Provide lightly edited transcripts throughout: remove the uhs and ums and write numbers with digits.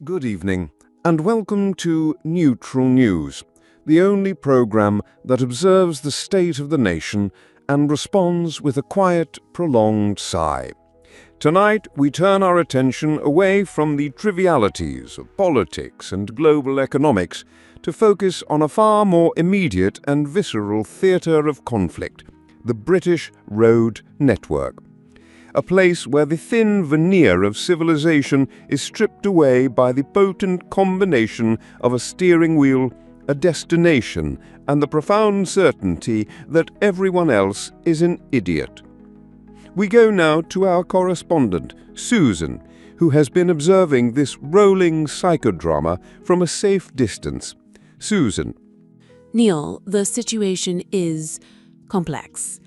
Good evening, and welcome to Neutral News, the only program that observes the state of the nation and responds with a quiet, prolonged sigh. Tonight, we turn our attention away from the trivialities of politics and global economics to focus on a far more immediate and visceral theatre of conflict, the British Road Network. A place where the thin veneer of civilization is stripped away by the potent combination of a steering wheel, a destination, and the profound certainty that everyone else is an idiot. We go now to our correspondent, Susan, who has been observing this rolling psychodrama from a safe distance. Susan. Neil, the situation is complex.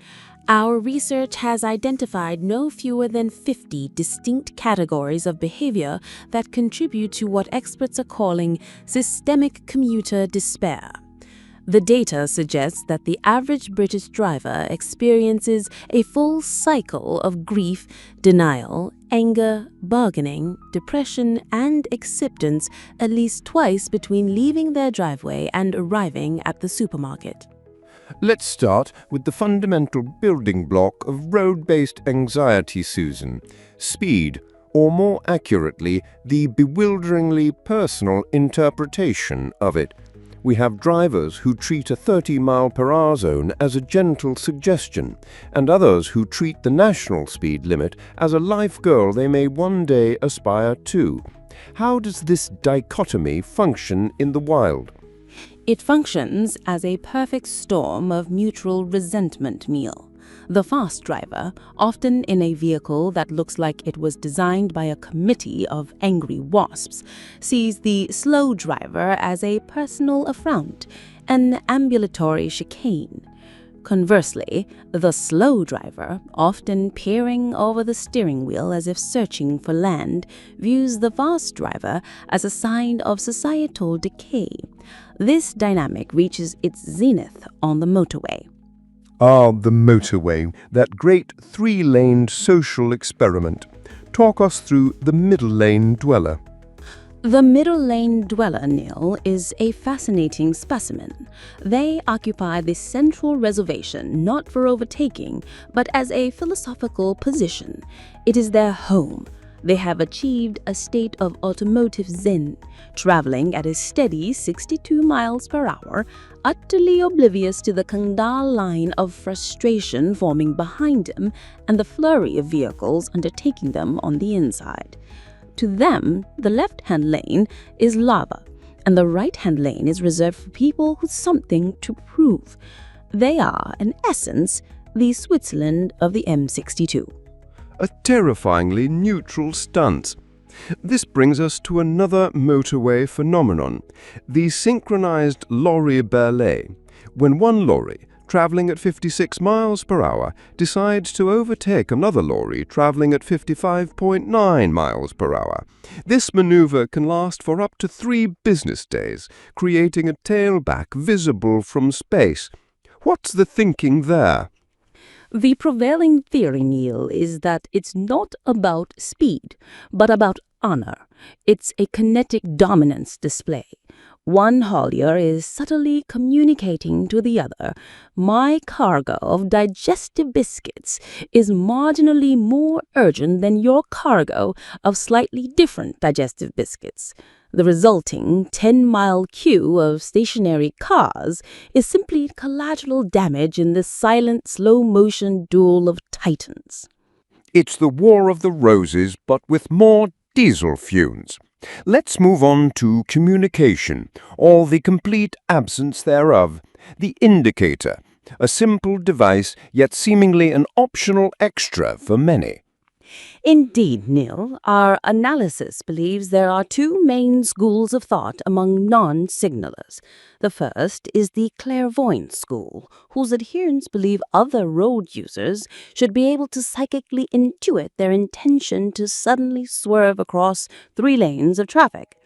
Our research has identified no fewer than 50 distinct categories of behavior that contribute to what experts are calling systemic commuter despair. The data suggests that the average British driver experiences a full cycle of grief, denial, anger, bargaining, depression, and acceptance at least twice between leaving their driveway and arriving at the supermarket. Let's start with the fundamental building block of road-based anxiety, Susan. Speed, or more accurately, the bewilderingly personal interpretation of it. We have drivers who treat a 30-mile-per-hour zone as a gentle suggestion, and others who treat the national speed limit as a life goal they may one day aspire to. How does this dichotomy function in the wild? It functions as a perfect storm of mutual resentment, Neil. The fast driver, often in a vehicle that looks like it was designed by a committee of angry wasps, sees the slow driver as a personal affront, an ambulatory chicane. Conversely, the slow driver, often peering over the steering wheel as if searching for land, views the fast driver as a sign of societal decay. This dynamic reaches its zenith on the motorway. Ah, the motorway, that great three-laned social experiment. Talk us through the middle lane dweller. The middle lane dweller, Neil, is a fascinating specimen. They occupy the central reservation not for overtaking, but as a philosophical position. It is their home. They have achieved a state of automotive zen, traveling at a steady 62 miles per hour, utterly oblivious to the condal line of frustration forming behind them and the flurry of vehicles undertaking them on the inside. To them, the left-hand lane is lava, and the right-hand lane is reserved for people with something to prove. They are, in essence, the Switzerland of the M62. A terrifyingly neutral stance. This brings us to another motorway phenomenon, the synchronized lorry ballet. When one lorry, traveling at 56 miles per hour, decides to overtake another lorry traveling at 55.9 miles per hour. This maneuver can last for up to 3 business days, creating a tailback visible from space. What's the thinking there? The prevailing theory, Neil, is that it's not about speed, but about honor. It's a kinetic dominance display. One haulier is subtly communicating to the other, my cargo of digestive biscuits is marginally more urgent than your cargo of slightly different digestive biscuits. The resulting 10-mile queue of stationary cars is simply collateral damage in this silent, slow-motion duel of titans. It's the War of the Roses, but with more diesel fumes. Let's move on to communication, or the complete absence thereof. The indicator, a simple device, yet seemingly an optional extra for many. Indeed, Neil, our analysis believes there are 2 main schools of thought among non-signalers. The first is the Clairvoyant School, whose adherents believe other road users should be able to psychically intuit their intention to suddenly swerve across 3 lanes of traffic.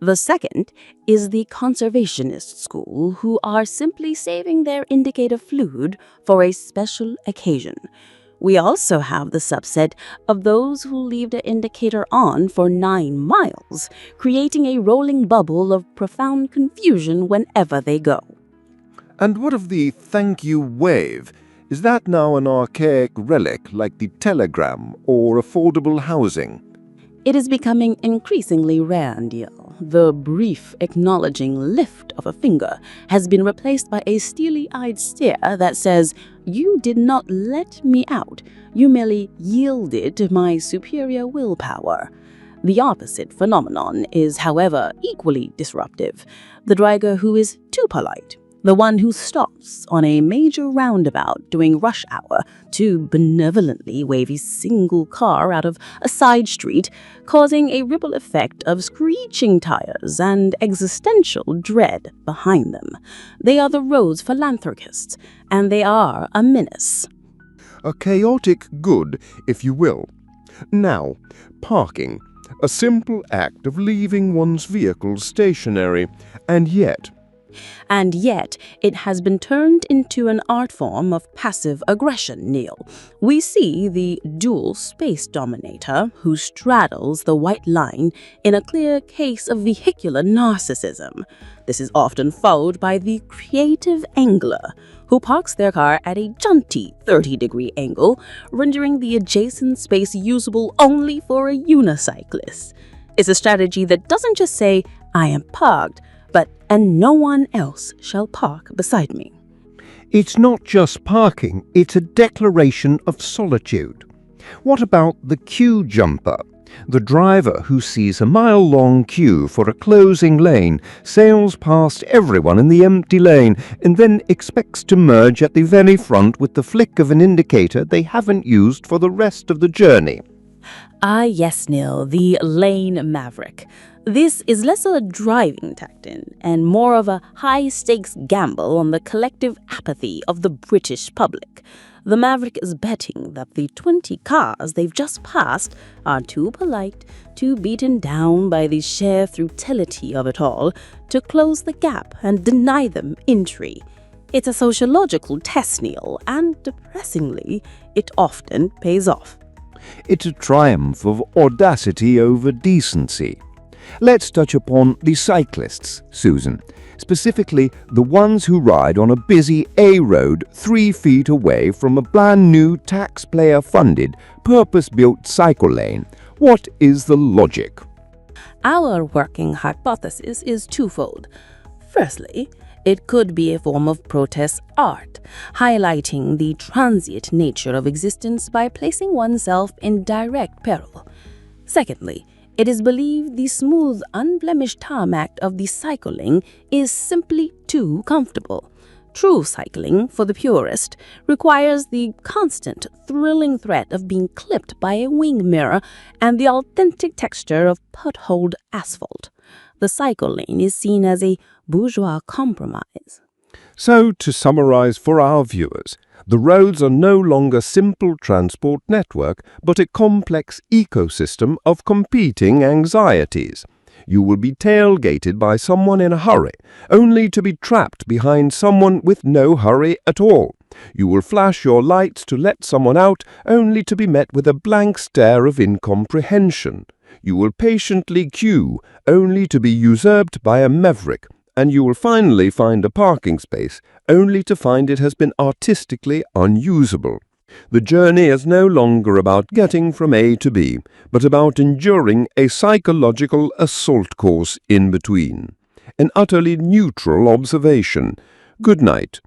The second is the conservationist school, who are simply saving their indicator fluid for a special occasion. We also have the subset of those who leave the indicator on for 9 miles, creating a rolling bubble of profound confusion whenever they go. And what of the thank you wave? Is that now an archaic relic like the telegram or affordable housing? It is becoming increasingly rare, Neil. The brief, acknowledging lift of a finger has been replaced by a steely-eyed stare that says, "You did not let me out. You merely yielded to my superior willpower." The opposite phenomenon is, however, equally disruptive. The driver who is too polite. The one who stops on a major roundabout during rush hour to benevolently wave a single car out of a side street, causing a ripple effect of screeching tires and existential dread behind them. They are the road's philanthropists, and they are a menace. A chaotic good, if you will. Now, parking. A simple act of leaving one's vehicle stationary, and yet it has been turned into an art form of passive aggression, Neil. We see the dual space dominator who straddles the white line in a clear case of vehicular narcissism. This is often followed by the creative angler who parks their car at a jaunty 30-degree angle, rendering the adjacent space usable only for a unicyclist. It's a strategy that doesn't just say, "I am parked," but "and no one else shall park beside me." It's not just parking, it's a declaration of solitude. What about the queue jumper? The driver who sees a mile-long queue for a closing lane, sails past everyone in the empty lane, and then expects to merge at the very front with the flick of an indicator they haven't used for the rest of the journey. Ah, yes, Neil, the lane maverick. This is less a driving tactic and more of a high-stakes gamble on the collective apathy of the British public. The maverick is betting that the 20 cars they've just passed are too polite, too beaten down by the sheer futility of it all, to close the gap and deny them entry. It's a sociological test, Neil, and depressingly, it often pays off. It's a triumph of audacity over decency. Let's touch upon the cyclists, Susan, specifically the ones who ride on a busy A road 3 feet away from a brand new taxpayer-funded, purpose-built cycle lane. What is the logic? Our working hypothesis is twofold. Firstly, it could be a form of protest art, highlighting the transient nature of existence by placing oneself in direct peril. Secondly, it is believed the smooth, unblemished tarmac of the cycling is simply too comfortable. True cycling, for the purist, requires the constant, thrilling threat of being clipped by a wing mirror and the authentic texture of potholed asphalt. The cycle lane is seen as a bourgeois compromise. So, to summarize for our viewers, the roads are no longer simple transport network, but a complex ecosystem of competing anxieties. You will be tailgated by someone in a hurry, only to be trapped behind someone with no hurry at all. You will flash your lights to let someone out, only to be met with a blank stare of incomprehension. You will patiently queue, only to be usurped by a maverick. And you will finally find a parking space, only to find it has been artistically unusable. The journey is no longer about getting from A to B, but about enduring a psychological assault course in between. An utterly neutral observation. Good night.